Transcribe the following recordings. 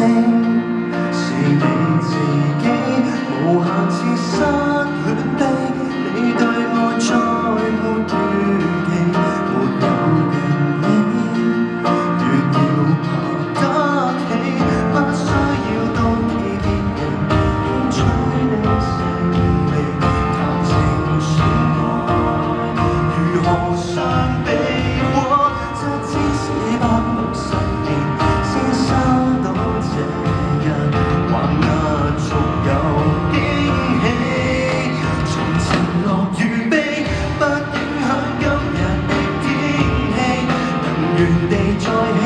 是你自己無限次失戀的，你對我再沒預期，沒有人理，如要爬得起，不需要多意別人牽取你勝利，談情說愛如何相比過7千460年，先收到這日，還壓軸有驚喜。從晴樂與悲，不影響今日的天氣，能原地再起，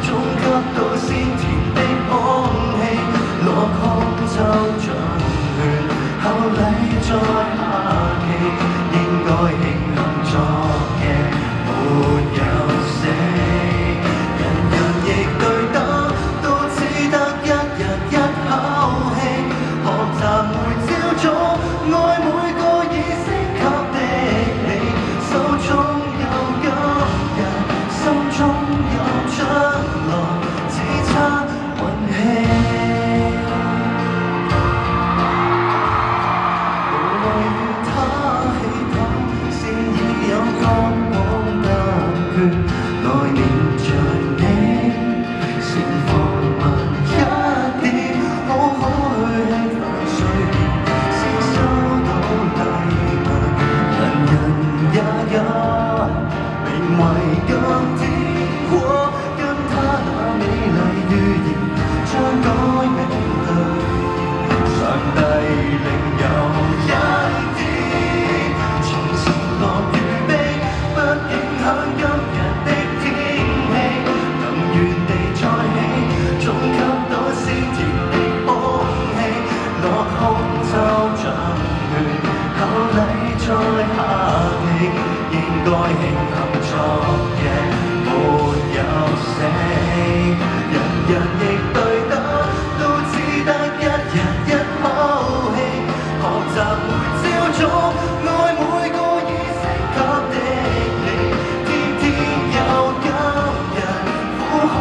總給到鮮甜的空氣。落空就像亂，後禮在下期，應該慶幸昨夜沒有死。人人亦對等，都只得一日一口氣。學習每朝早，愛每個已升級的你，手中有今日，心中有將來，只差運氣。無謂與他起跑，先已有過往答卷，來年像你，先放慢一點，好好去吃飯睡眠，先收到禮物。人人也有名為今天過，跟他那美麗預言將改名兌現，上帝另有恩典。從前樂與悲，不影響今日的天氣，能原地再起，總給到鮮甜的空氣。落空就像亂，後禮在下期，應該慶幸昨夜沒有死。人人亦對等，都只得一日一口氣。學習每朝早，愛每個已升級的你，天天有今日，苦海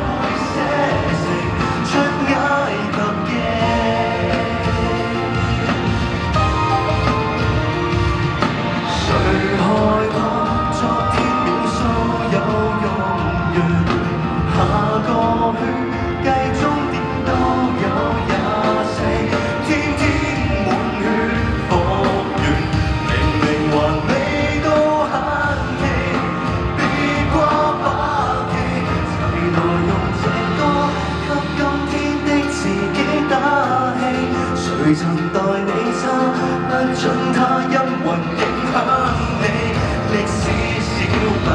會寫成出埃及記。誰害怕昨天秒數有用完，下個圈計終點都有24，天天滿血復原，明明還未到限期，別掛把旗，齊來用這歌給今天的自己打氣。誰曾待你差，不准他陰魂影響你。歷史少不了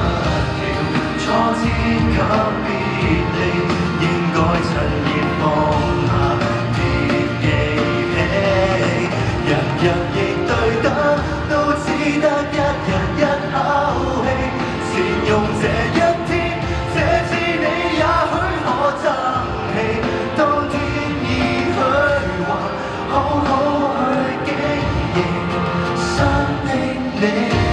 挫折及別離，應該趁熱放下，別記起。人人亦對等，都只得一日一口氣。善用這一天，這次你也許可爭氣。當天已虛幻，好好去經營新的你。